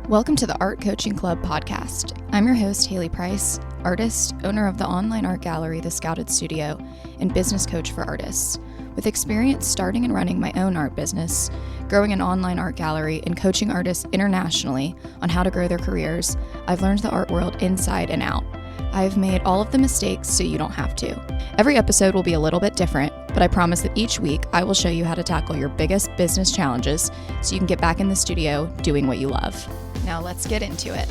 Welcome to the Art Coaching Club podcast. I'm your host, Haley Price, artist, owner of the online art gallery, The Scouted Studio, and business coach for artists. With experience starting and running my own art business, growing an online art gallery, and coaching artists internationally on how to grow their careers, I've learned the art world inside and out. I've made all of the mistakes so you don't have to. Every episode will be a little bit different, but I promise that each week I will show you how to tackle your biggest business challenges so you can get back in the studio doing what you love. Now let's get into it.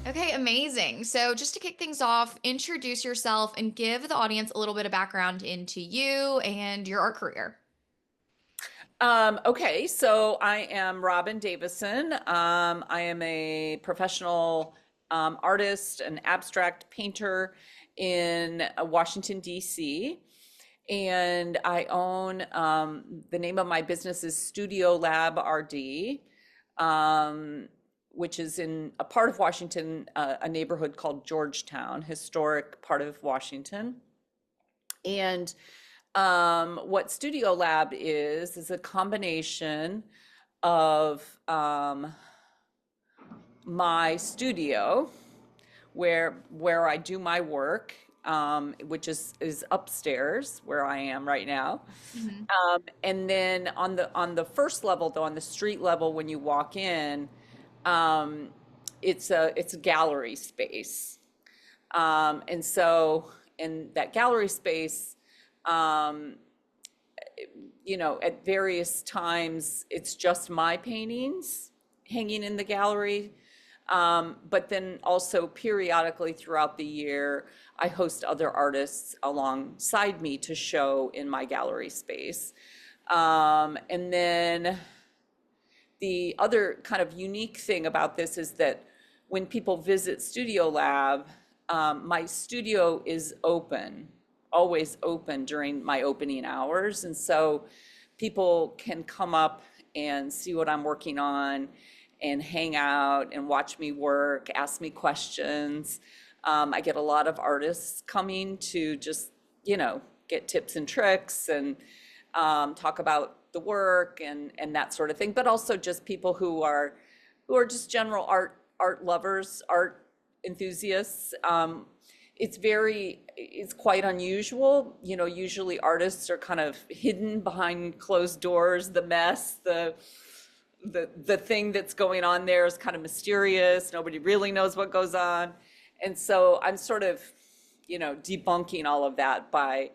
Okay, amazing. So just to kick things off, introduce yourself and give the audience a little bit of background into you and your art career. Okay, so I am Robin Davisson. I am a professional artist, an abstract painter in Washington, D.C. And I own, the name of my business is Studio Lab RD, which is in a part of Washington, a neighborhood called Georgetown, historic part of Washington. And what Studio Lab is a combination of my studio where I do my work, which is upstairs where I am right now. Mm-hmm. And then on the first level, though, on the street level, when you walk in, it's a gallery space. And so in that gallery space, at various times, it's just my paintings hanging in the gallery. But then also periodically throughout the year, I host other artists alongside me to show in my gallery space. And then the other kind of unique thing about this is that when people visit Studio Lab, my studio is open, always open during my opening hours. And so people can come up and see what I'm working on and hang out and watch me work, ask me questions. I get a lot of artists coming to just, get tips and tricks and talk about the work and that sort of thing, but also just people who are just general art lovers, art enthusiasts. It's quite unusual. Usually artists are kind of hidden behind closed doors, the mess, the thing that's going on there is kind of mysterious. Nobody really knows what goes on. And so I'm sort of, debunking all of that by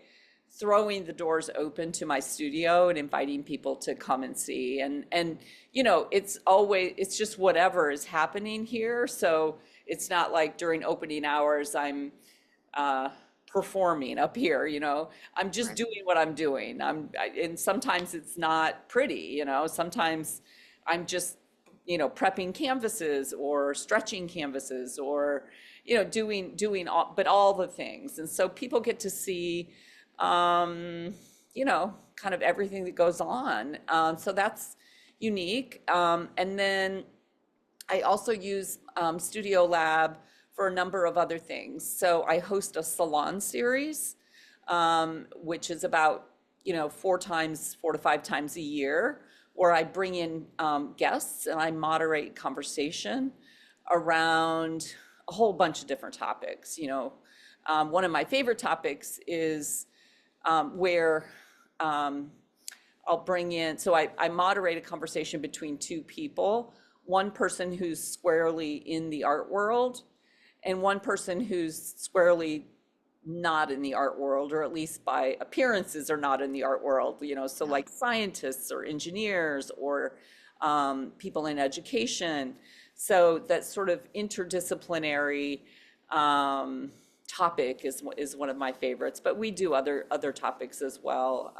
throwing the doors open to my studio and inviting people to come and see. And it's just whatever is happening here. So it's not like during opening hours I'm performing up here, I'm just doing what I'm doing. And sometimes it's not pretty, sometimes I'm just, prepping canvases or stretching canvases or, doing all the things. And so people get to see, kind of everything that goes on. So that's unique. And then I also use Studio Lab for a number of other things. So I host a salon series, which is about, 4 to 5 times a year, where I bring in guests and I moderate conversation around a whole bunch of different topics. One of my favorite topics is where I'll bring in, so I moderate a conversation between 2 people, one person who's squarely in the art world and one person who's squarely not in the art world, or at least by appearances are not in the art world, so like scientists or engineers or people in education. So that sort of interdisciplinary topic is one of my favorites, but we do other topics as well.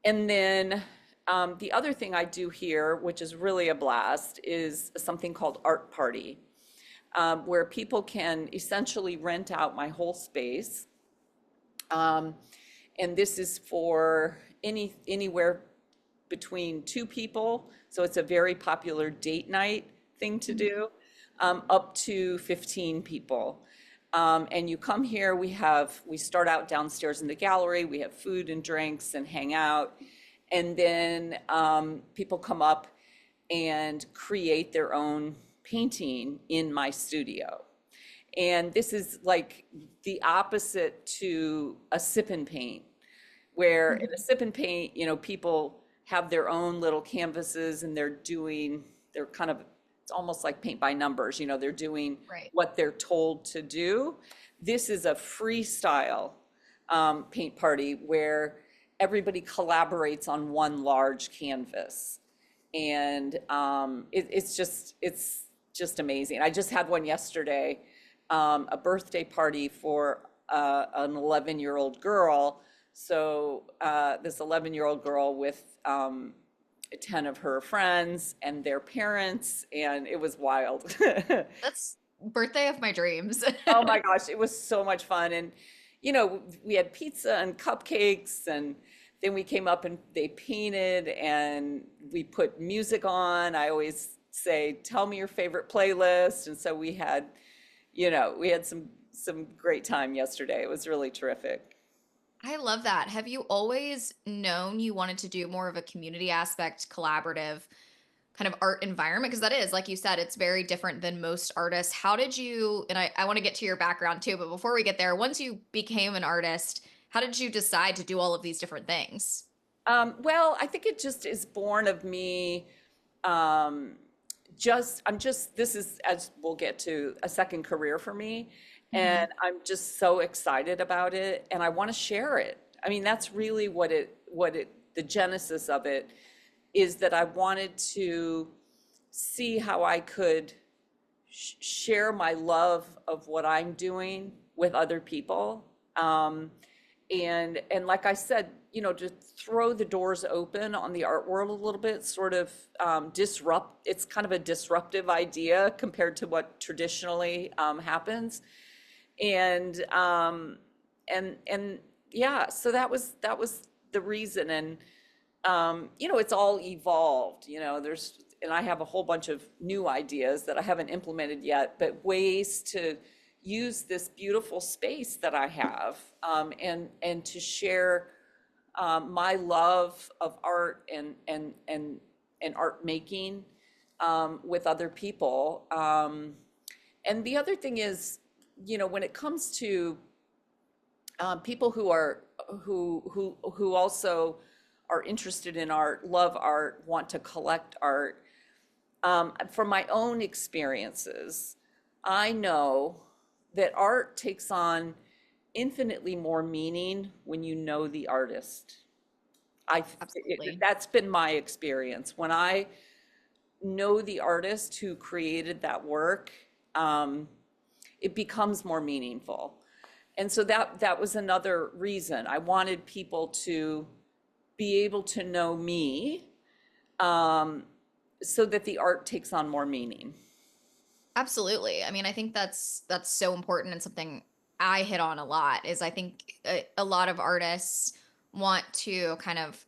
And then the other thing I do here, which is really a blast, is something called Art Party. Where people can essentially rent out my whole space. And this is for anywhere between 2 people. So it's a very popular date night thing to do, up to 15 people. And you come here, we start out downstairs in the gallery, we have food and drinks and hang out. And then people come up and create their own painting in my studio. And this is like the opposite to a sip and paint, where in a Mhm. sip and paint, people have their own little canvases and they're kind of, it's almost like paint by numbers, they're doing Right. what they're told to do. This is a freestyle paint party where everybody collaborates on one large canvas. And it's just amazing. I just had one yesterday, a birthday party for an 11-year-old girl. So this 11-year-old girl with 10 of her friends and their parents, and it was wild. That's birthday of my dreams. Oh my gosh, it was so much fun. And, we had pizza and cupcakes, and then we came up and they painted and we put music on. I always say, tell me your favorite playlist. And so we had some great time yesterday. It was really terrific. I love that. Have you always known you wanted to do more of a community aspect, collaborative kind of art environment? Because that is, like you said, it's very different than most artists. How did you, and I want to get to your background too, but before we get there, once you became an artist, how did you decide to do all of these different things? Well, I think it just is born of me. Um, this is, as we'll get to, a second career for me. Hmm. And I'm just so excited about it and I want to share it. I mean, that's really the genesis of it is that I wanted to see how I could share my love of what I'm doing with other people. And like I said, to throw the doors open on the art world a little bit, sort of disrupt. It's kind of a disruptive idea compared to what traditionally happens. And yeah, so that was the reason. And it's all evolved. And I have a whole bunch of new ideas that I haven't implemented yet, but ways to use this beautiful space that I have, and to share my love of art and art making with other people. And the other thing is, when it comes to people who also are interested in art, love art, want to collect art, from my own experiences, I know that art takes on infinitely more meaning when you know the artist. Absolutely. That's been my experience. When I know the artist who created that work, it becomes more meaningful. And so that was another reason. I wanted people to be able to know me, um, so that the art takes on more meaning. Absolutely. I mean, I think that's so important and something I hit on a lot is I think a lot of artists want to kind of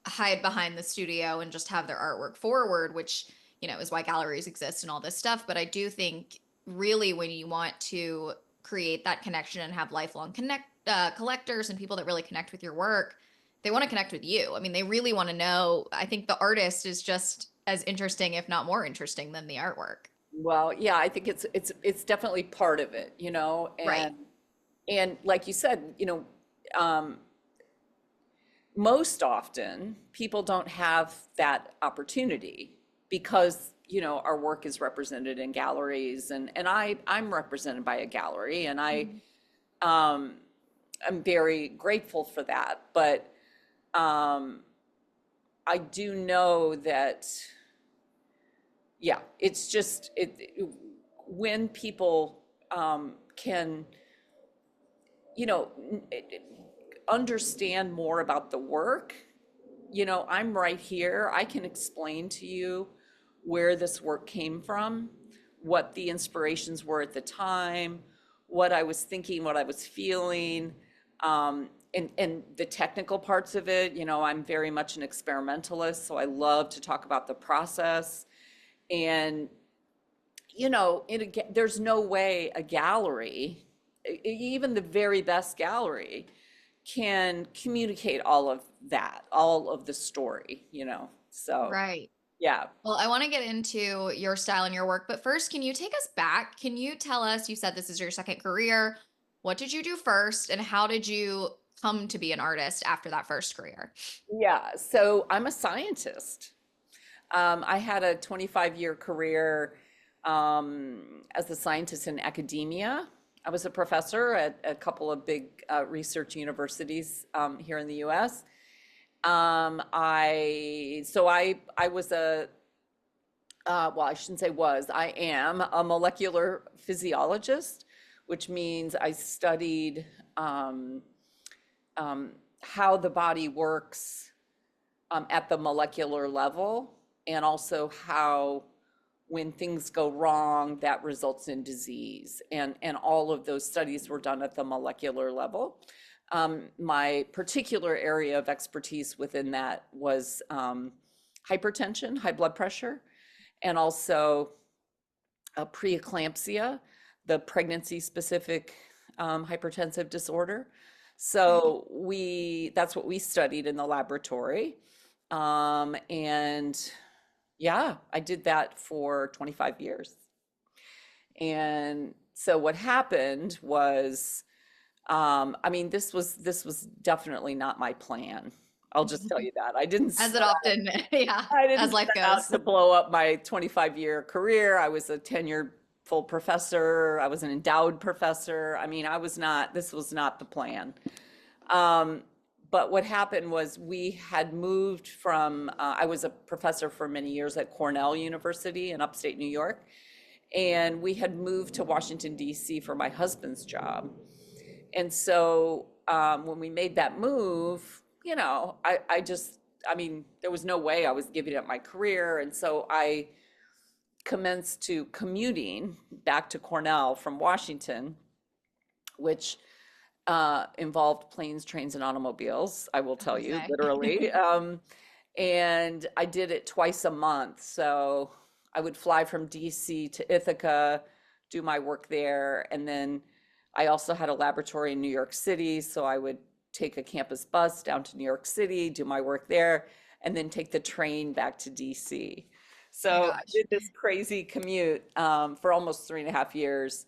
hide behind the studio and just have their artwork forward, which, is why galleries exist and all this stuff. But I do think really when you want to create that connection and have lifelong collectors and people that really connect with your work, they want to connect with you. I mean, they really want to know. I think the artist is just as interesting, if not more interesting, than the artwork. Well, yeah, I think it's definitely part of it, Right. and like you said, um, most often people don't have that opportunity because, our work is represented in galleries, and I'm represented by a gallery, and Mhm. um, I'm very grateful for that. But um, I do know that, yeah, it's just when people can, you know, understand more about the work, I'm right here. I can explain to you where this work came from, what the inspirations were at the time, what I was thinking, what I was feeling, and the technical parts of it. I'm very much an experimentalist, so I love to talk about the process. And, there's no way a gallery, even the very best gallery, can communicate all of that, all of the story. So Right. Yeah. Well, I want to get into your style and your work, but first, can you take us back? Can you tell us, you said this is your second career. What did you do first, and how did you come to be an artist after that first career? Yeah. So I'm a scientist. I had a 25-year career as a scientist in academia. I was a professor at a couple of big research universities here in the U.S. I was well, I shouldn't say was, I am a molecular physiologist, which means I studied um, how the body works at the molecular level, and also how when things go wrong, that results in disease. And all of those studies were done at the molecular level. My particular area of expertise within that was hypertension, high blood pressure, and also preeclampsia, the pregnancy specific hypertensive disorder. So that's what we studied in the laboratory. And yeah, I did that for 25 years. And so what happened was, I mean, this was definitely not my plan. I'll just tell you that. As it often, yeah, I didn't as life set out goes. to blow up my 25-year career. I was a tenured full professor. I was an endowed professor. I mean, this was not the plan. Um, but what happened was we had moved from, I was a professor for many years at Cornell University in upstate New York, and we had moved to Washington, D.C. for my husband's job. And so when we made that move, I mean, there was no way I was giving up my career. And so I commenced to commuting back to Cornell from Washington, which involved planes, trains, and automobiles, I will tell you, Okay. literally. And I did it twice a month. So I would fly from DC to Ithaca, do my work there. And then I also had a laboratory in New York City. So I would take a campus bus down to New York City, do my work there, and then take the train back to DC. Oh my So I gosh. did this crazy commute for almost 3.5 years.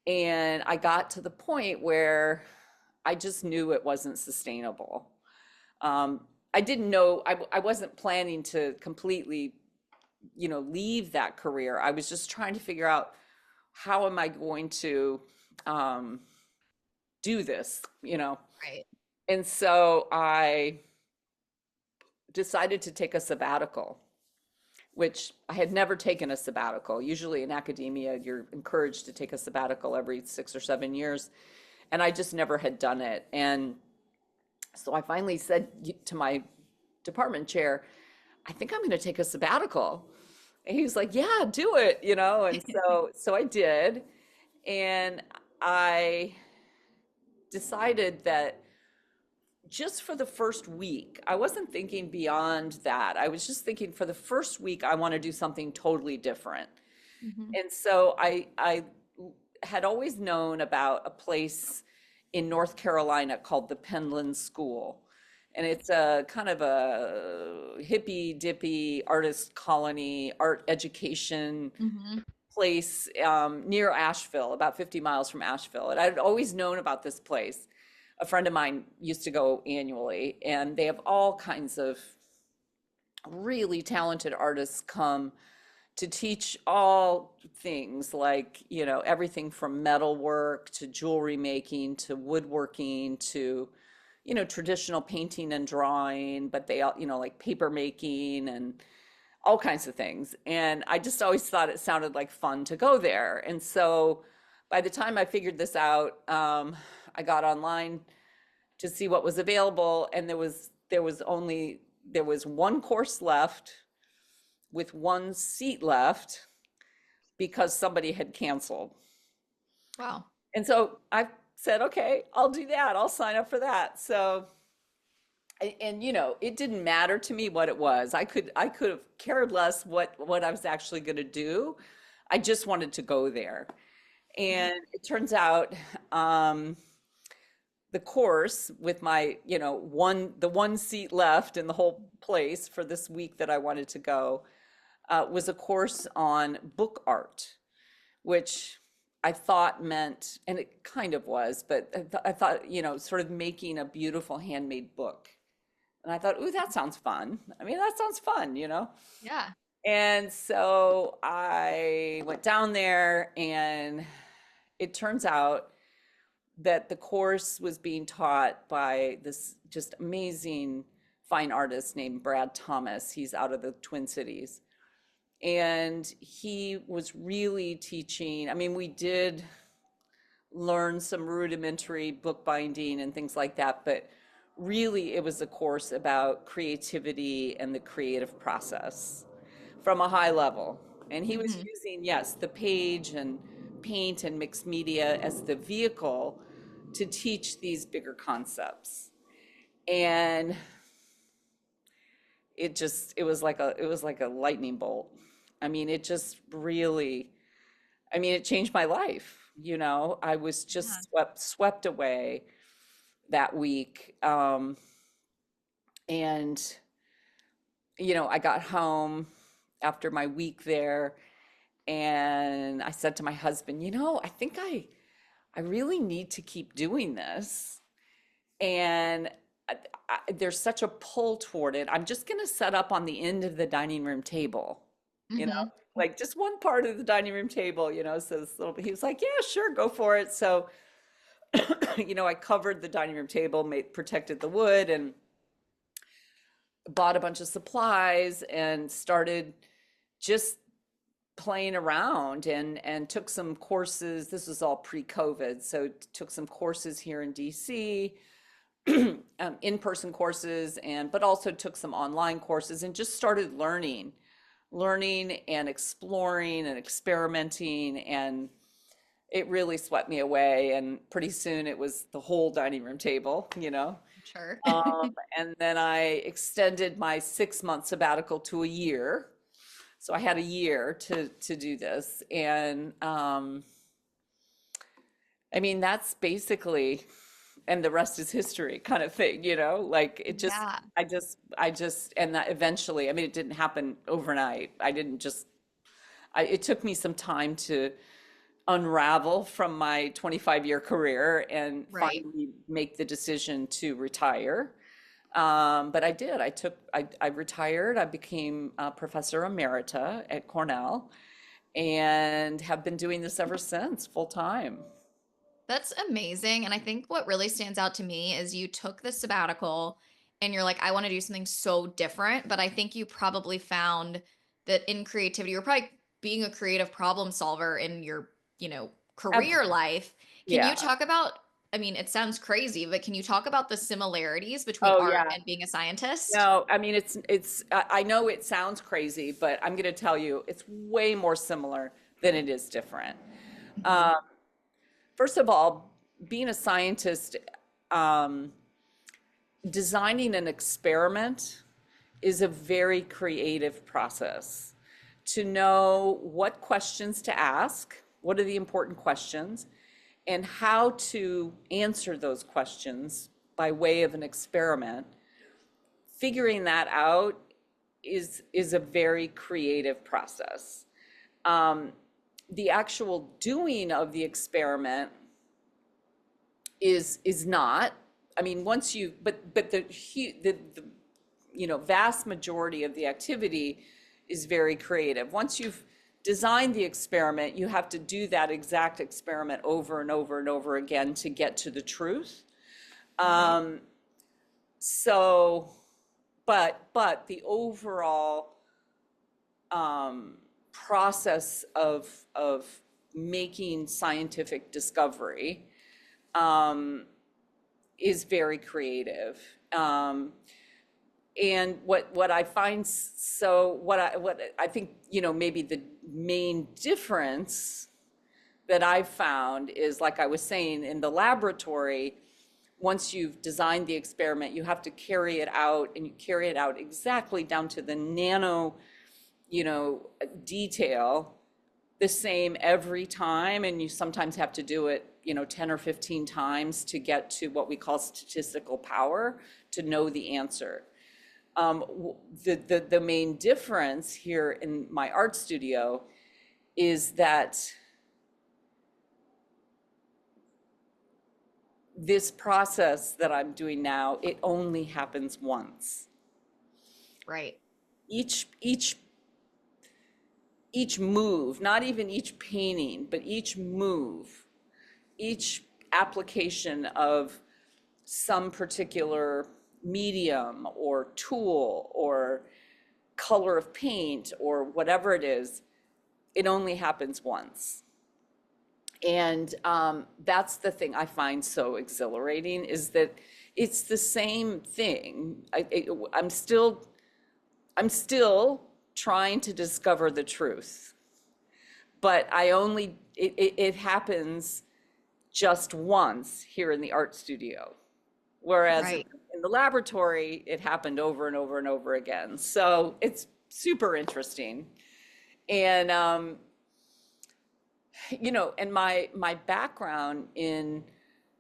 And I got to the point where I just knew it wasn't sustainable. I didn't know, I wasn't planning to completely, leave that career. I was just trying to figure out how am I going to um, do this, you know? Right. And so I decided to take a sabbatical, which I had never taken a sabbatical. Usually in academia, you're encouraged to take a sabbatical every 6 or 7 years. And I just never had done it. And so I finally said to my department chair, I think I'm going to take a sabbatical. And he was like, yeah, do it, And so I did. And I decided that just for the first week, I wasn't thinking beyond that. I was just thinking for the first week, I want to do something totally different. Mhm. And so I had always known about a place in North Carolina called the Penland School. And it's a kind of a hippy dippy artist colony, art education Mhm. place near Asheville, about 50 miles from Asheville. And I'd always known about this place. A friend of mine used to go annually, and they have all kinds of really talented artists come to teach all things like, everything from metalwork to jewelry making to woodworking to, traditional painting and drawing, but they all, like paper making and all kinds of things. And I just always thought it sounded like fun to go there. And so by the time I figured this out, I got online to see what was available, and there was one course left with one seat left because somebody had canceled. Wow. And so I said, okay, I'll do that. I'll sign up for that. So, and it didn't matter to me what it was. I could have cared less what I was actually going to do. I just wanted to go there. And it turns out the course with my, the one seat left in the whole place for this week that I wanted to go, was a course on book art, which I thought meant, and it kind of was, but I thought, sort of making a beautiful handmade book. And I thought, ooh, that sounds fun. I mean, that sounds fun. Yeah. And so I went down there, and it turns out that the course was being taught by this just amazing fine artist named Brad Thomas. He's out of the Twin Cities. And he was really teaching. I mean, we did learn some rudimentary bookbinding and things like that, but really it was a course about creativity and the creative process from a high level. And he was Hmm. using, yes, the page and paint and mixed media as the vehicle to teach these bigger concepts. And it was like a lightning bolt. I mean, it just really, I mean, it changed my life. I was Yeah. just swept away that week. And I got home after my week there, and I said to my husband, I think I really need to keep doing this. And there's such a pull toward it. I'm just going to set up on the end of the dining room table, you know, Hmm. like just one part of the dining room table. So this little, he was like, yeah, sure, go for it. So, I covered the dining room table, protected the wood, and bought a bunch of supplies and started just playing around and took some courses. This was all pre-COVID, so took some courses here in DC, in-person courses, but also took some online courses and just started learning and exploring and experimenting, and it really swept me away. And pretty soon it was the whole dining room table. Sure. And then I extended my 6-month sabbatical to a year. So I had a year to do this. And I mean, that's basically, and the rest is history kind of thing. Like it just, Yeah. and that eventually, I mean, it didn't happen overnight. I didn't just, it took me some time to unravel from my 25-year career and Right. finally make the decision to retire. But I did. I retired. I became a professor emerita at Cornell and have been doing this ever since, full time. That's amazing. And I think what really stands out to me is you took the sabbatical and you're like, I want to do something so different. But I think you probably found that in creativity, you're probably being a creative problem solver in your, career Absolutely. life. Can you Yeah. talk about, I mean, it sounds crazy, but can you talk about the similarities between Oh, art yeah. and being a scientist? No, I mean, I know it sounds crazy, but I'm going to tell you, it's way more similar than it is different. Hmm. First of all, being a scientist, um, designing an experiment is a very creative process. To know what questions to ask, what are the important questions, and how to answer those questions by way of an experiment, figuring that out is a very creative process. Um, the actual doing of the experiment is not. I mean, once you, but the vast majority of the activity is very creative. Once you've designed the experiment, you have to do that exact experiment over and over and over again to get to the truth. Right. Um, so, but the overall process of making scientific discovery um, is very creative. And what I find, so what I think, maybe the main difference that I've found is, like I was saying, in the laboratory, once you've designed the experiment, you have to carry it out, and you carry it out exactly down to the nano, you know, detail, the same every time. And you sometimes have to do it, 10 or 15 times to get to what we call statistical power, to know the answer. The main difference here in my art studio is that this process that I'm doing now, it only happens once. Right. Each move, not even each painting, but each move, each application of some particular medium or tool or color of paint or whatever it is, it only happens once. And that's the thing I find so exhilarating, is that it's the same thing. I'm still trying to discover the truth, but it happens just once here in the art studio. Whereas Right. in the laboratory, it happened over and over and over again. So it's super interesting. And, and my background in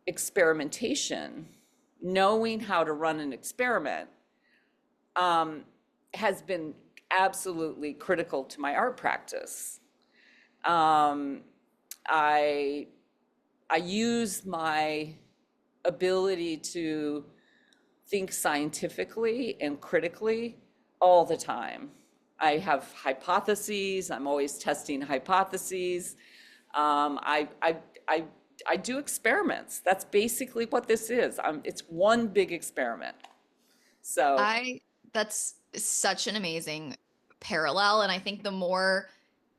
experimentation, knowing how to run an experiment, has been absolutely critical to my art practice. Um, I I use my ability to think scientifically and critically all the time. I have hypotheses. I'm always testing hypotheses. Um, I, I, I, I do experiments. That's basically what this is. It's one big experiment. So, I That's such an amazing parallel. And I think the more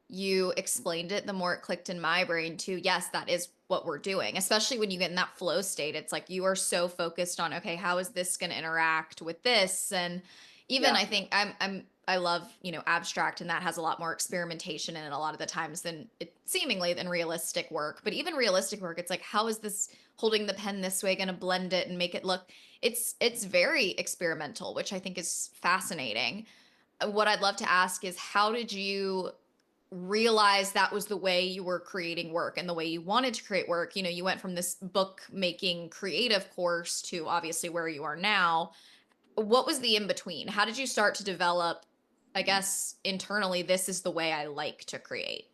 you explained it, the more it clicked in my brain too. Yes, that is what we're doing, especially when you get in that flow state. It's like you are so focused on, okay, how is this going to interact with this? And even yeah, I think I love, abstract, and that has a lot more experimentation in it a lot of the times than it seemingly than realistic work. But even realistic work, it's like, how is this holding the pen this way going to blend it and make it look, it's very experimental, which I think is fascinating. What I'd love to ask is, how did you realize that was the way you were creating work and the way you wanted to create work? You went from this book making creative course to obviously where you are now. What was the in between? How did you start to develop, I guess, internally, this is the way I like to create?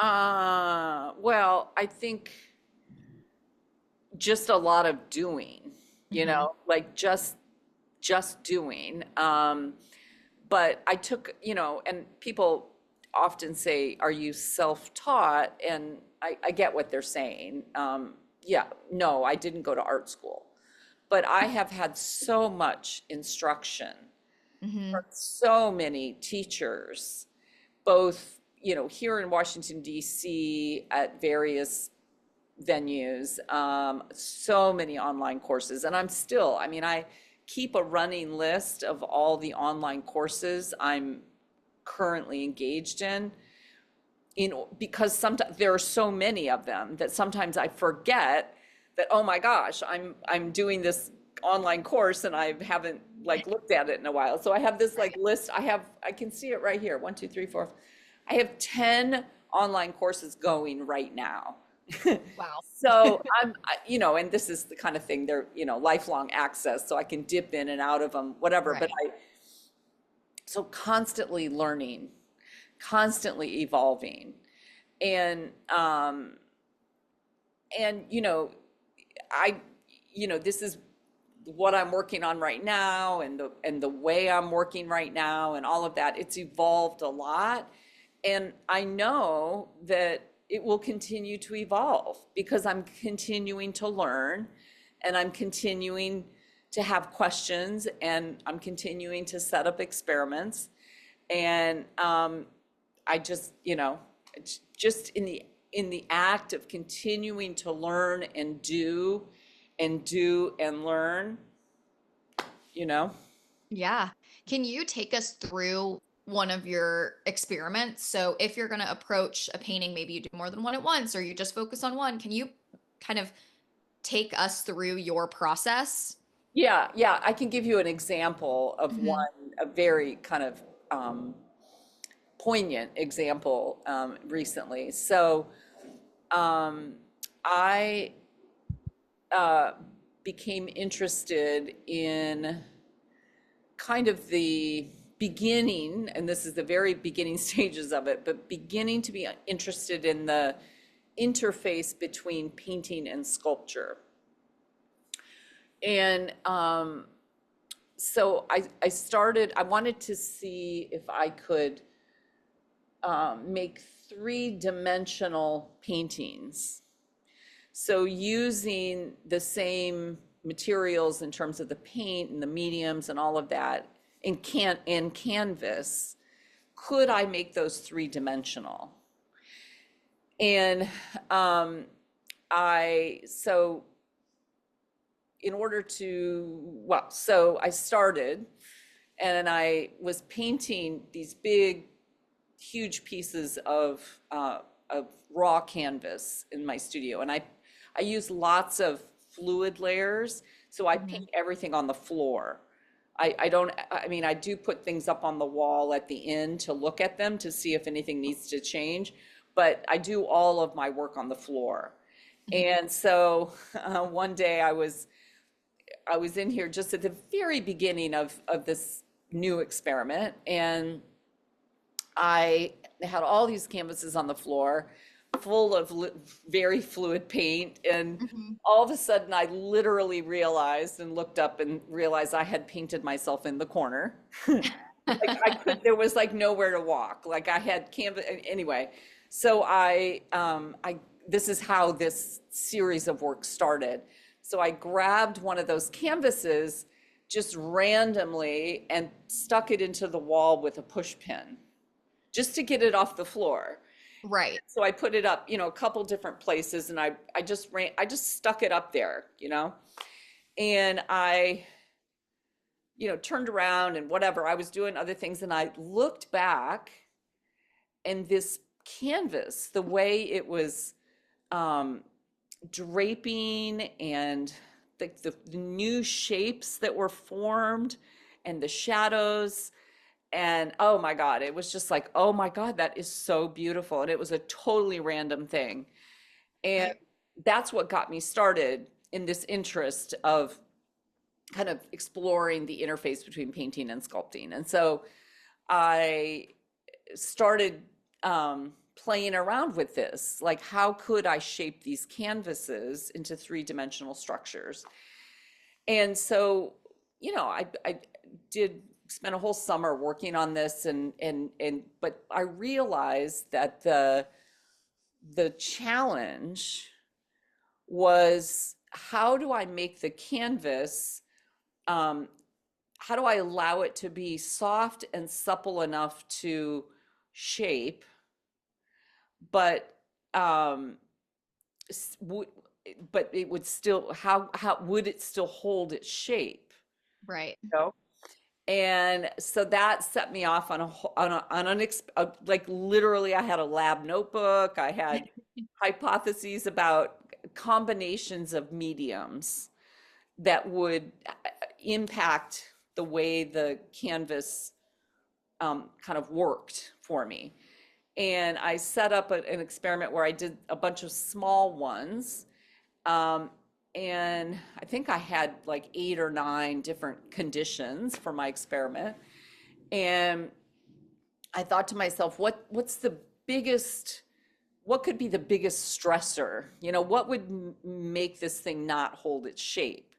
well, I think just a lot of doing, Hmm. like just doing. But I took, and people often say, "Are you self-taught?" And I get what they're saying. Yeah, no, I didn't go to art school, but I have had so much instruction from Hmm. so many teachers, both, here in Washington, D.C., at various venues, so many online courses. And I keep a running list of all the online courses I'm currently engaged in, because sometimes there are so many of them that sometimes I forget that, oh my gosh, I'm doing this online course and I haven't like looked at it in a while. So I have this like Right. list. I can see it right here. One, two, three, four. I have 10 online courses going right now. Wow. So and this is the kind of thing, they're, lifelong access, so I can dip in and out of them, whatever. But Right. so constantly learning, constantly evolving. And, and, I, this is what I'm working on right now, and the way I'm working right now and all of that. It's evolved a lot. And I know that it will continue to evolve because I'm continuing to learn, and I'm continuing to have questions, and I'm continuing to set up experiments. And I just, it's just in the act of continuing to learn and do and learn, you know. Yeah. Can you take us through one of your experiments? So if you're going to approach a painting, maybe you do more than one at once, or you just focus on one. Can you kind of take us through your process? Yeah, yeah, I can give you an example of Hmm. one, a very kind of um, poignant example, recently. So um, I became interested in kind of the beginning, and this is the very beginning stages of it, but beginning to be interested in the interface between painting and sculpture. And so I wanted to see if I could make three-dimensional paintings. So using the same materials in terms of the paint and the mediums and all of that in canvas, could I make those three-dimensional? And so in order to, well, so I started and I was painting these big, huge pieces of raw canvas in my studio. And I use lots of fluid layers. So I paint everything on the floor. I mean, I do put things up on the wall at the end to look at them to see if anything needs to change, but I do all of my work on the floor. And so one day I was in here just at the very beginning of this new experiment, and I had all these canvases on the floor full of very fluid paint, and all of a sudden I literally realized and looked up and realized I had painted myself in the corner. Like there was like nowhere to walk. Like I had canvas anyway. So this is how this series of work started. So I grabbed one of those canvases just randomly and stuck it into the wall with a push pin just to get it off the floor. Right. So I put it up, a couple different places, and I just stuck it up there, and I, turned around and whatever, I was doing other things, and I looked back, and this canvas, the way it was draping and the new shapes that were formed and the shadows, and oh my God, it was just like, oh my God, that is so beautiful. And it was a totally random thing. And that's what got me started in this interest of kind of exploring the interface between painting and sculpting. And so I started playing around with this, like how could I shape these canvases into three-dimensional structures? And so, I spent a whole summer working on this, but I realized that the challenge was, how do I make the canvas, how do I allow it to be soft and supple enough to shape, but it would still, how would it still hold its shape? Right. And so that set me off like literally I had a lab notebook. I had hypotheses about combinations of mediums that would impact the way the canvas kind of worked for me. And I set up an experiment where I did a bunch of small ones. And I think I had like 8 or 9 different conditions for my experiment. And I thought to myself, what could be the biggest stressor? What would make this thing not hold its shape?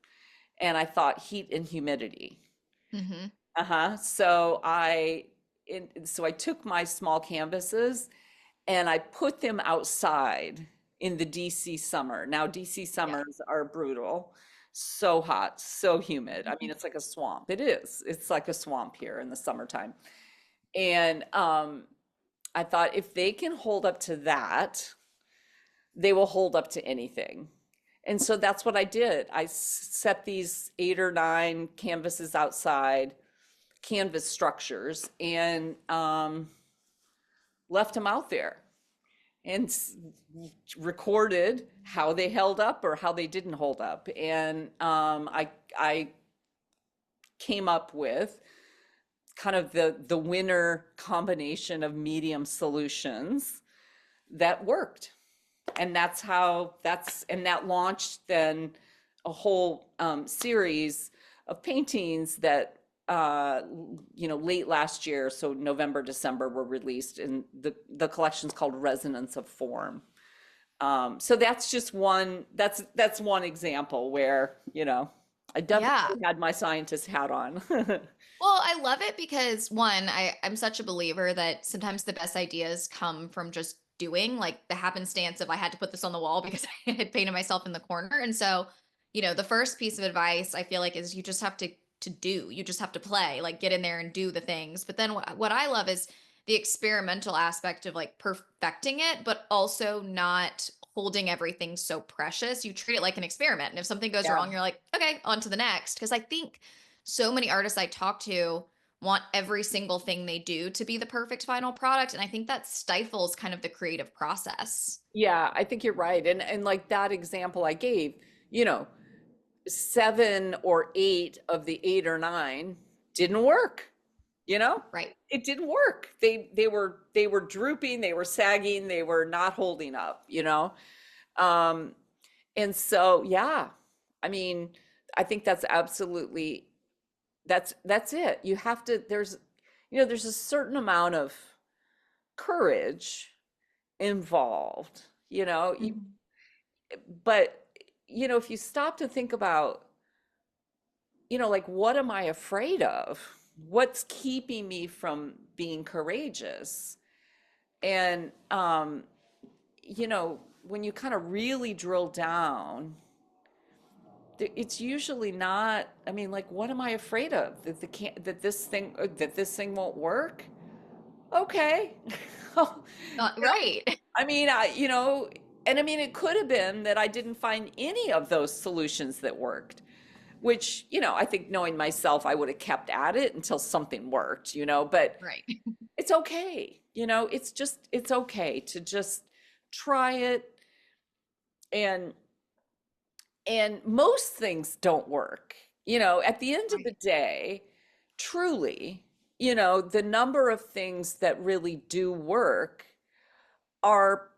And I thought heat and humidity. So I took my small canvases and I put them outside in the DC summer. Now, DC summers are brutal, so hot, so humid. I mean, it's like a swamp. It is. It's like a swamp here in the summertime. And I thought if they can hold up to that, they will hold up to anything. And so that's what I did. I set these 8 or 9 canvases outside, canvas structures, and left them out there and recorded how they held up or how they didn't hold up. And I came up with kind of the winner combination of medium solutions that worked. And that launched then a whole series of paintings that late last year, so November, December were released, and the collection's called Resonance of Form. So that's just one, that's one example where, I Yeah. definitely had my scientist hat on. Well, I love it because one, I'm such a believer that sometimes the best ideas come from just doing, like the happenstance of I had to put this on the wall because I had painted myself in the corner. And so, the first piece of advice I feel like is you just have to do. You just have to play, like get in there and do the things. But then what I love is the experimental aspect of like perfecting it, but also not holding everything so precious. You treat it like an experiment. And if something goes Yeah. wrong, you're like, okay, on to the next. Because I think so many artists I talk to want every single thing they do to be the perfect final product. And I think that stifles kind of the creative process. Yeah, I think you're right. And like that example I gave, you know, 7 or 8 of the 8 or 9 didn't work, you know? Right. It didn't work. They were drooping, they were sagging, they were not holding up, you know? Um, and so yeah, I mean, I think that's absolutely that's it. You have to there's a certain amount of courage involved, Mhm. but if you stop to think about, like what am I afraid of? What's keeping me from being courageous? And when you kind of really drill down, it's usually not, I mean, like what am I afraid of? That the can that this thing won't work? Okay. You know, Right. I mean, and I mean, it could have been that I didn't find any of those solutions that worked, which, I think knowing myself, I would have kept at it until something worked, but Right. it's okay. It's okay to just try it. And, and most things don't work, at the end of the Right. day, truly, the number of things that really do work are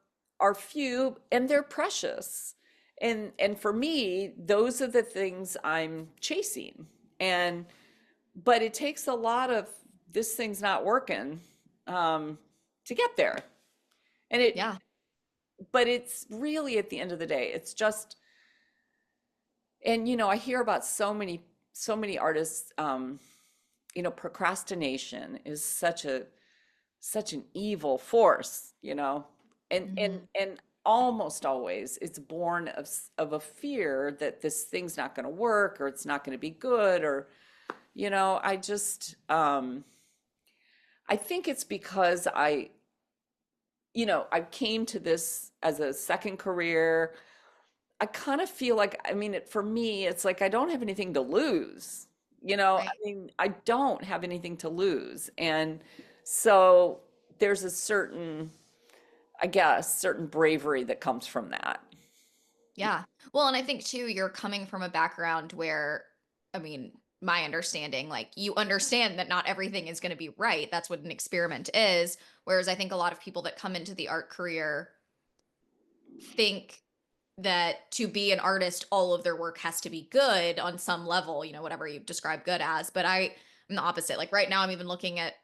are few and they're precious. And for me, those are the things I'm chasing. And but it takes a lot of this thing's not working to get there. And Yeah. but it's really at the end of the day, it's just, and I hear about so many artists, procrastination is such an evil force, Mhm. and almost always it's born of a fear that this thing's not going to work or it's not going to be good, or I just I think it's because I came to this as a second career. I kind of feel like, I mean, for me, it's like I don't have anything to lose. I Right. mean, I don't have anything to lose. And so there's a certain, I guess, certain bravery that comes from that. Yeah. Well, and I think too, you're coming from a background where, I mean, my understanding, like you understand that not everything is going to be right. That's what an experiment is. Whereas I think a lot of people that come into the art career think that to be an artist, all of their work has to be good on some level, whatever you describe good as. But I'm the opposite. Like right now, I'm even looking at,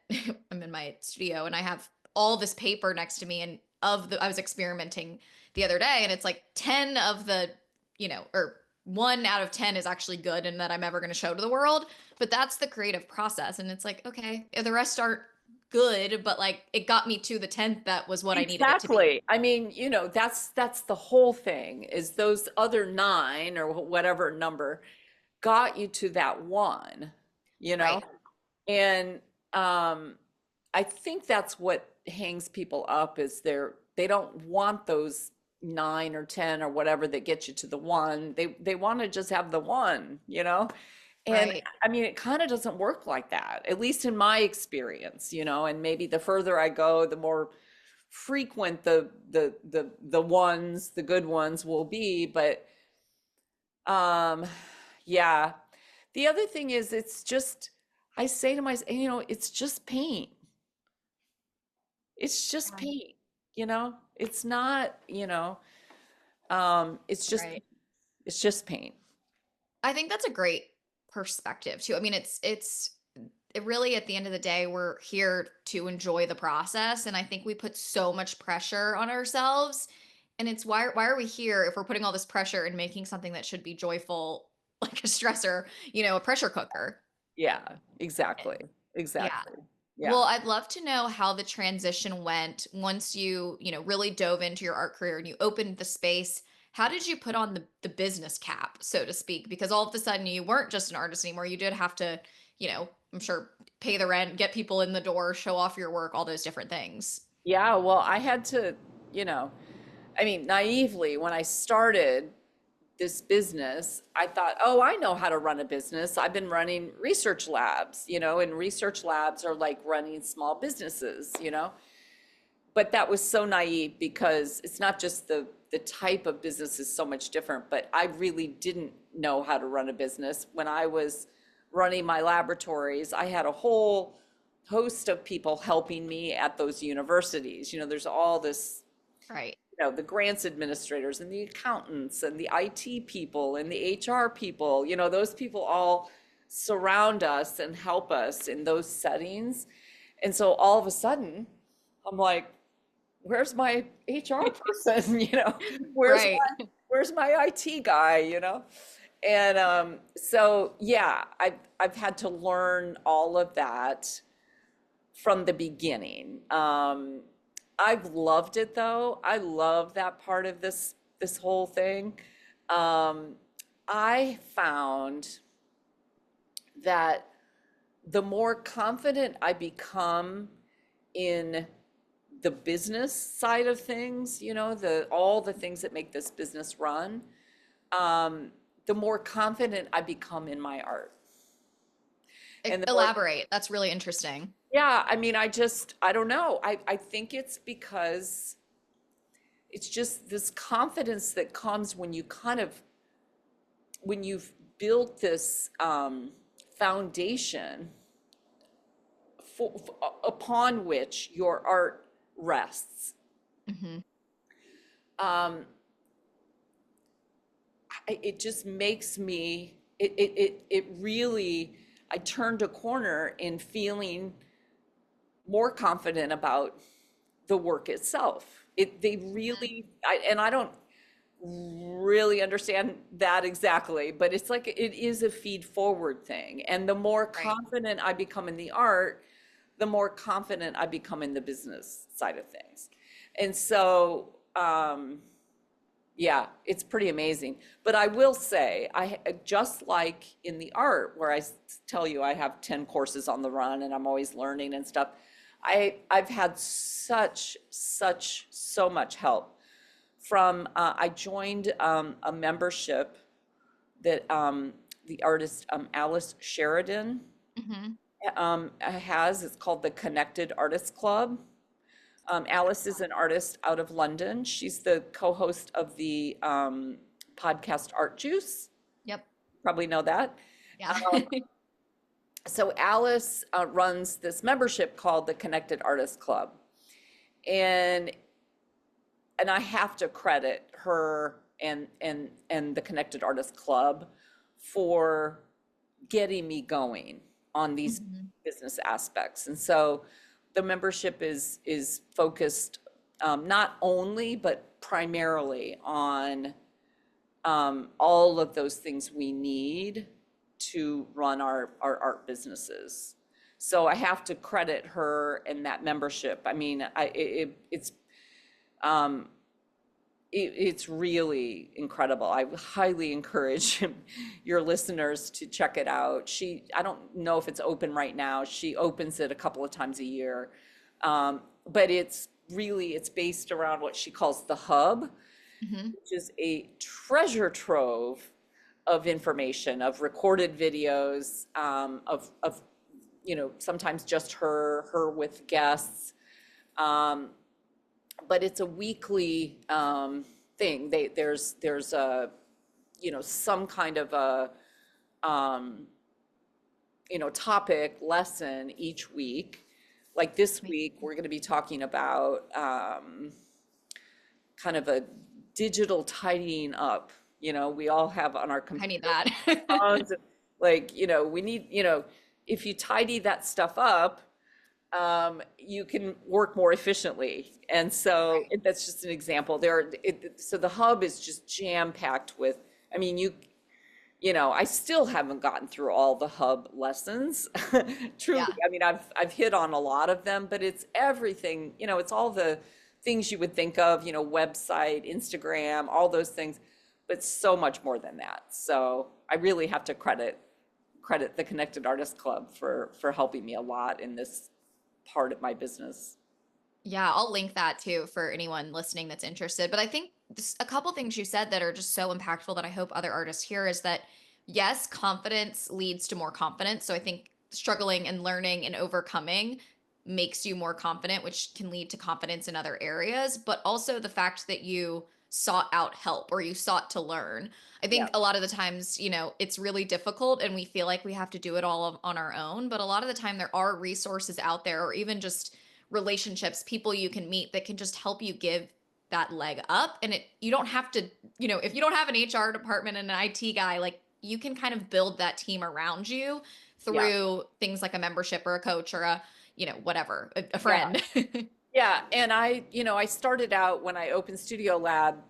I'm in my studio and I have all this paper next to me, and I was experimenting the other day, and it's like 10 of the, or 1 out of 10 is actually good and that I'm ever going to show to the world. But that's the creative process. And it's like, okay, the rest aren't good, but like it got me to the 10th. That was what I needed it to be. Exactly. I mean, that's the whole thing, is those other 9 or whatever number got you to that one, you know? Right. And I think that's what hangs people up, is they don't want those 9 or 10 or whatever that get you to the one. They want to just have the one. And Right. I mean, it kind of doesn't work like that, at least in my experience. And maybe the further I go, the more frequent the good ones will be. But um, yeah. The other thing is, it's just, I say to myself, it's just paint. It's just Yeah. paint, it's not, it's just, Right. it's just paint. I think that's a great perspective too. I mean, it's it really, at the end of the day, we're here to enjoy the process. And I think we put so much pressure on ourselves. And it's why are we here if we're putting all this pressure and making something that should be joyful, like a stressor, a pressure cooker? Yeah, exactly. Yeah. Exactly. Well, Yeah. I'd love to know how the transition went once you, really dove into your art career and you opened the space. How did you put on the business cap, so to speak? Because all of a sudden you weren't just an artist anymore. You did have to, I'm sure pay the rent, get people in the door, show off your work, all those different things. Yeah, well, I had to, you know, I mean, naively, when I started this business, I thought, oh, I know how to run a business. I've been running research labs, and research labs are like running small businesses. But that was so naive because it's not just the type of business is so much different, but I really didn't know how to run a business. When I was running my laboratories, I had a whole host of people helping me at those universities. There's all this, Right. the grants administrators and the accountants and the IT people and the HR people, those people all surround us and help us in those settings. And so all of a sudden, I'm like, where's my HR person? Where's Right. where's my IT guy? And so yeah, I've had to learn all of that from the beginning. I've loved it though. I love that part of this whole thing. Um, I found that the more confident I become in the business side of things, the all the things that make this business run, um, the more confident I become in my art. And the more, Elaborate. That's really interesting. yeah, I mean, I don't know. I think it's because it's just this confidence that comes when when you've built this foundation upon which your art rests. Hmm. Um, it just makes me, it really, I turned a corner in feeling more confident about the work itself. They really, and I don't really understand that exactly, but it's like it is a feed forward thing. And the more Right. confident I become in the art, the more confident I become in the business side of things. And so, yeah, it's pretty amazing. But I will say, just like in the art, where tell you I have 10 courses on the run and I'm always learning and stuff, I've had so much help from, I joined a membership that the artist Alice Sheridan Hmm. has. It's called the Connected Artists Club. Alice is an artist out of London. She's the co-host of the podcast Art Juice. Yep. Probably know that. Yeah. So Alice runs this membership called the Connected Artists Club, and I have to credit her and the Connected Artists Club for getting me going on these Hmm. business aspects. And so the membership is focused not only but primarily on all of those things we need to run our art businesses. So I have to credit her and that membership. I mean, um, it's really incredible. I highly encourage your listeners to check it out. I don't know if it's open right now. She opens it a couple of times a year. But it's based around what she calls the hub, Hmm. which is a treasure trove of information, of recorded videos, sometimes just her with guests. Um, but it's a weekly thing. There's a some kind of a um, topic lesson each week. Like this week, we're going to be talking about kind of a digital tidying up. We all have on our I need computer that. phones, like we need if you tidy that stuff up, you can work more efficiently. And so Right. that's just an example. So the hub is just jam packed with, I mean, I still haven't gotten through all the hub lessons. Truly, Yeah. I mean, I've hit on a lot of them, but it's everything, it's all the things you would think of, website, Instagram, all those things, but so much more than that. So I really have to credit the Connected Artist Club for helping me a lot in this part of my business. Yeah, I'll link that too for anyone listening that's interested. But I think a couple things you said that are just so impactful that I hope other artists hear is that yes, confidence leads to more confidence. So I think struggling and learning and overcoming makes you more confident, which can lead to confidence in other areas. But also the fact that you sought out help or you sought to learn. I Yeah, think a lot of the times, it's really difficult and we feel like we have to do it all on our own. But a lot of the time, there are resources out there or even just relationships, people you can meet that can just help you give that leg up. And you don't have to, if you don't have an HR department and an IT guy, like you can kind of build that team around you yeah, through things like a membership or a coach or a, whatever, a yeah. friend. Yeah, and I started out when I opened Studio Lab,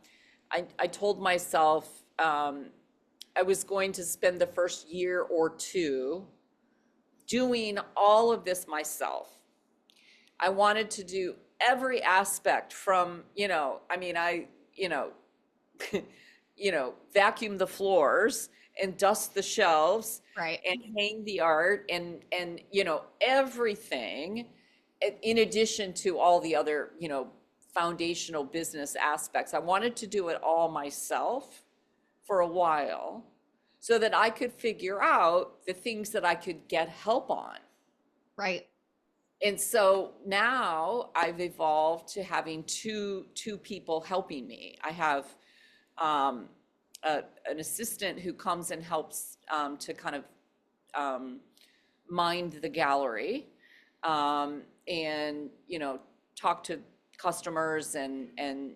I told myself I was going to spend the first year or two doing all of this myself. I wanted to do every aspect from, I mean, you know, vacuum the floors and dust the shelves Right. and hang the art and everything in addition to all the other, foundational business aspects. I wanted to do it all myself for a while so that I could figure out the things that I could get help on. Right. And so now I've evolved to having two people helping me. I have um, an assistant who comes and helps to kind of um, mind the gallery, and talk to customers and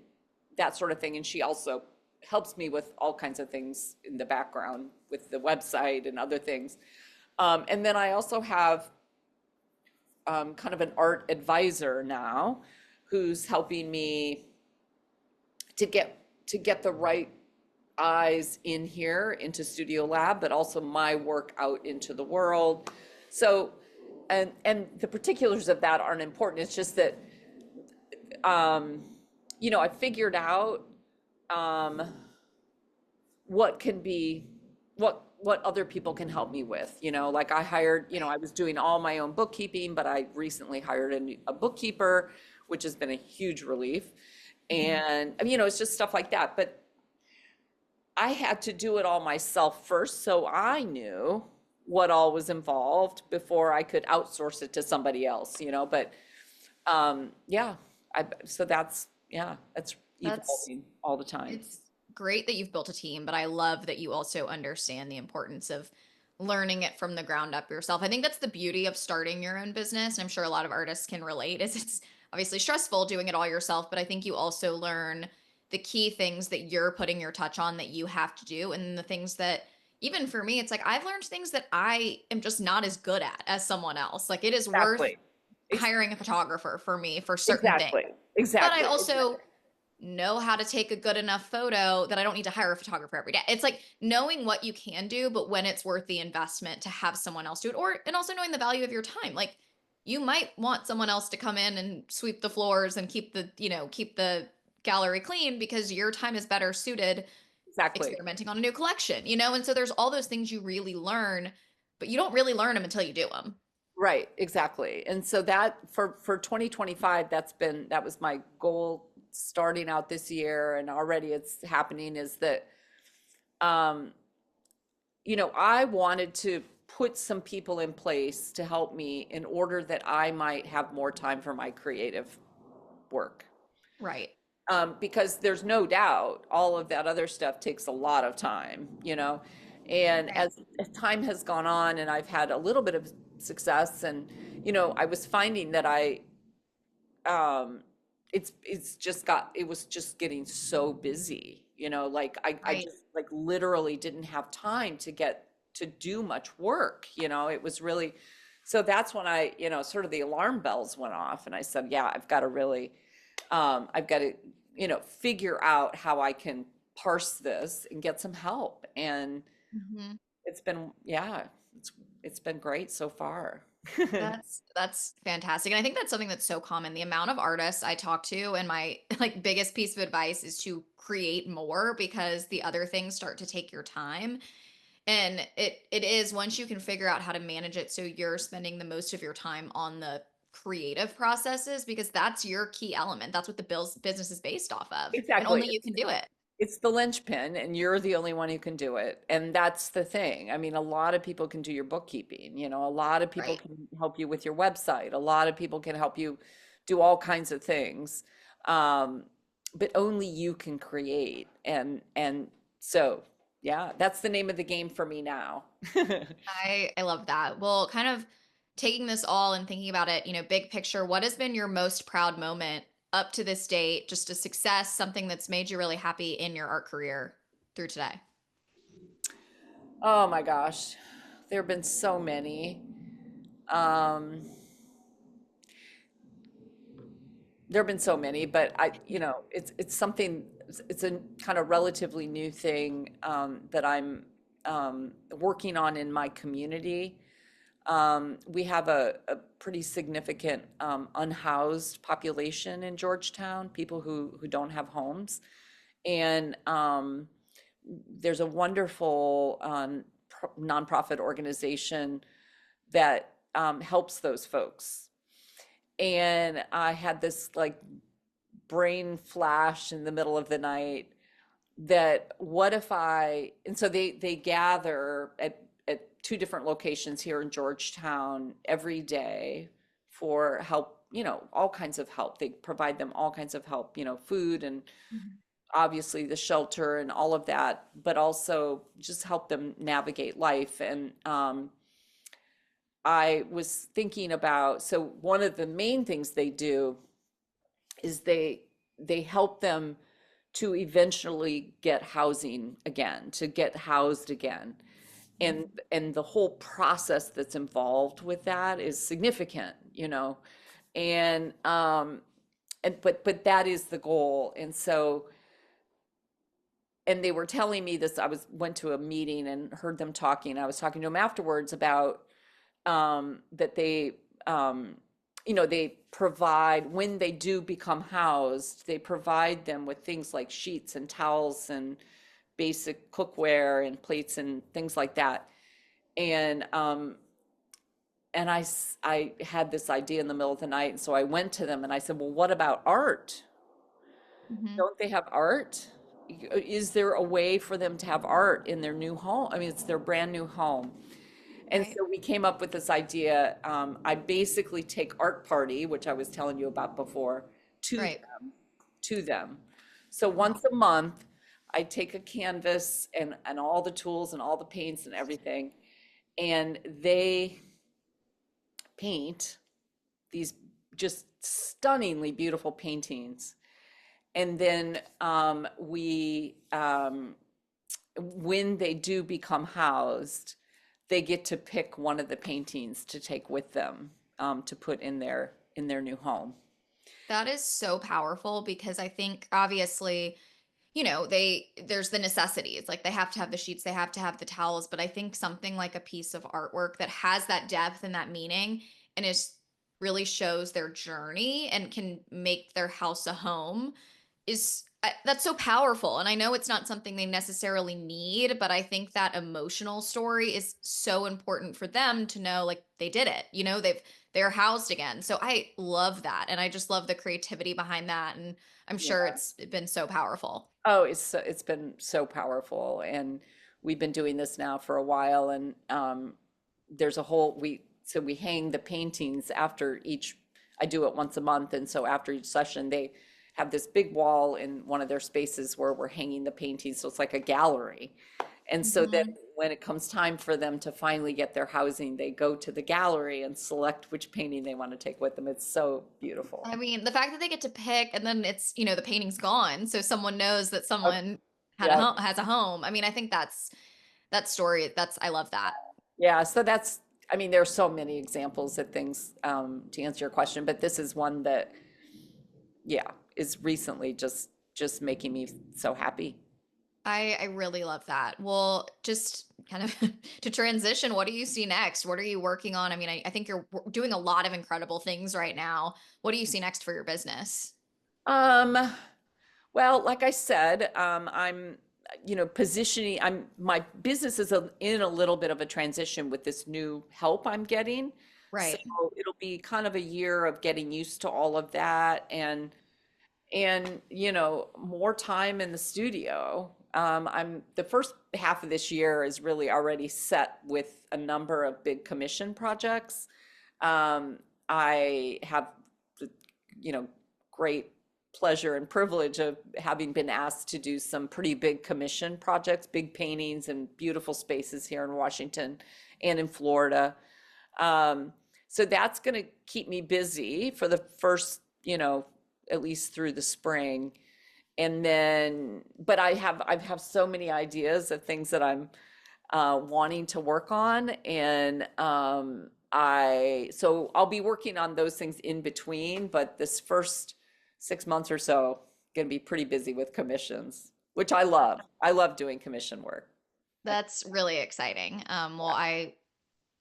that sort of thing. And she also helps me with all kinds of things in the background with the website and other things. And then I also have kind of an art advisor now who's helping me to get the right eyes in here into Studio Lab, but also my work out into the world. So, and the particulars of that aren't important. It's just that I figured out um, what can be what other people can help me with. Like I hired, I was doing all my own bookkeeping, but I recently hired a bookkeeper, which has been a huge relief. And it's just stuff like that. But I had to do it all myself first, so I knew what all was involved before I could outsource it to somebody else. But yeah, so that's That's evolving all the time. It's great that you've built a team, but I love that you also understand the importance of learning it from the ground up yourself. I think that's the beauty of starting your own business, and I'm sure a lot of artists can relate, is it's obviously stressful doing it all yourself, but I think you also learn the key things that you're putting your touch on that you have to do and the things that even for me, it's like I've learned things that I am just not as good at as someone else. Like it is worth Exactly. Ex- hiring a photographer for me for certain things. Exactly. But I Exactly. also know how to take a good enough photo that I don't need to hire a photographer every day. It's like knowing what you can do, but when it's worth the investment to have someone else do it, or and also knowing the value of your time. Like you might want someone else to come in and sweep the floors and keep the gallery clean because your time is better suited Exactly. experimenting on a new collection. And so there's all those things you really learn, but you don't really learn them until you do them. Right, exactly. And so that for 2025, that was my goal starting out this year, and already it's happening, is that um I wanted to put some people in place to help me in order that I might have more time for my creative work. Right. Because there's no doubt all of that other stuff takes a lot of time. And Right. as time has gone on and I've had a little bit of success, and I was finding that um, it was just getting so busy. Like I Right. just like literally didn't have time to get to do much work, it was really, so that's when I, sort of the alarm bells went off and I said, yeah, I've got to really, I've got to, figure out how I can parse this and get some help. And Mhm. it's been, yeah, it's been great so far. That's fantastic. And I think that's something that's so common. The amount of artists I talk to and my like biggest piece of advice is to create more because the other things start to take your time. And it is once you can figure out how to manage it so you're spending the most of your time on the creative processes because that's your key element. That's what the business is based off of. And Exactly. only you can do it. It's the linchpin, and you're the only one who can do it. And that's the thing. I mean, a lot of people can do your bookkeeping, a lot of people Right. can help you with your website. A lot of people can help you do all kinds of things. Um, but only you can create. And so, yeah, that's the name of the game for me now. I love that. Well, kind of taking this all and thinking about it, big picture, what has been your most proud moment up to this date? Just a success, something that's made you really happy in your art career through today. Oh my gosh, there have been so many. Um, there have been so many, but it's something. It's a kind of relatively new thing that I'm working on in my community. We have a pretty significant unhoused population in Georgetown, people who don't have homes, and there's a wonderful nonprofit organization that helps those folks. And I had this like brain flash in the middle of the night that what if and so they gather at two different locations here in Georgetown every day for help, all kinds of help. They provide them all kinds of help, food and Mhm. obviously the shelter and all of that, but also just help them navigate life. And I was thinking about, so one of the main things they do is they help them to eventually get housing again, to get housed again. And the whole process that's involved with that is significant, And but that is the goal. And so and they were telling me this, I went to a meeting and heard them talking. I was talking to them afterwards about that um, they provide, when they do become housed, they provide them with things like sheets and towels and basic cookware and plates and things like that. And I had this idea in the middle of the night, and so I went to them and I said, "Well, what about art? Mhm. Don't they have art? Is there a way for them to have art in their new home? I mean, it's their brand new home." And Right. so we came up with this idea. I basically take Art Party, which I was telling you about before, to Right. them. So Wow. once a month, I take a canvas and all the tools and all the paints and everything, and they paint these just stunningly beautiful paintings. And then when they do become housed, they get to pick one of the paintings to take with them to put in their new home. That is so powerful because I think obviously, there's the necessities. Like they have to have the sheets, they have to have the towels, but I think something like a piece of artwork that has that depth and that meaning and is really shows their journey and can make their house a home is that's so powerful. And I know it's not something they necessarily need, but I think that emotional story is so important for them to know like they did it. They're housed again. So I love that. And I just love the creativity behind that. And I'm sure Yeah. it's been so powerful. Oh, it's been so powerful, and we've been doing this now for a while, and there's a whole we hang the paintings after each. I do it once a month, and so after each session, they have this big wall in one of their spaces where we're hanging the paintings, so it's like a gallery. And so then Mhm. when it comes time for them to finally get their housing, they go to the gallery and select which painting they want to take with them. It's so beautiful. I mean, the fact that they get to pick and then it's, the painting's gone. So someone knows that Oh, someone yeah, has a home. I mean, I think that story, I love that. Yeah, so that's, I mean, there's so many examples of things to answer your question, but this is one that, yeah, is recently just making me so happy. I really love that. Well, just kind of to transition, what do you see next? What are you working on? I mean, I think you're doing a lot of incredible things right now. What do you see next for your business? Um, well, like I said, I'm, positioning, my business is in a little bit of a transition with this new help I'm getting. So Right. it'll be kind of a year of getting used to all of that and more time in the studio. I'm the first half of this year is really already set with a number of big commission projects. I have the great pleasure and privilege of having been asked to do some pretty big commission projects, big paintings and beautiful spaces here in Washington and in Florida. So that's going to keep me busy for the first, at least through the spring. And then, but I have so many ideas of things that I'm wanting to work on, and so I'll be working on those things in between. But this first 6 months or so, going to be pretty busy with commissions, which I love. I love doing commission work. That's really exciting. Well, I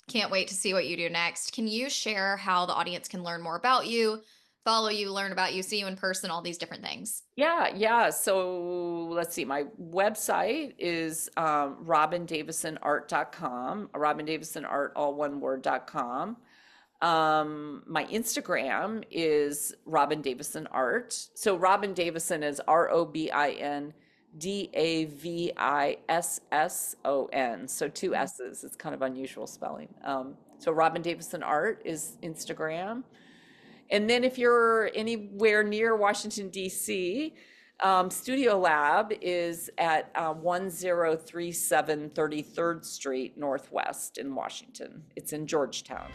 can't wait to see what you do next. Can you share how the audience can learn more about you, follow you, learn about you, see you in person, all these different things? Yeah, yeah. So let's see. My website is robindavissonart.com, Robin Davisson Art, all one word.com. My Instagram is Robin Davisson Art. So Robin Davisson is Robindavisson. So two S's. It's kind of unusual spelling. So Robin Davisson Art is Instagram. And then if you're anywhere near Washington, D.C., Studio Lab is at 1037 33rd Street Northwest in Washington. It's in Georgetown.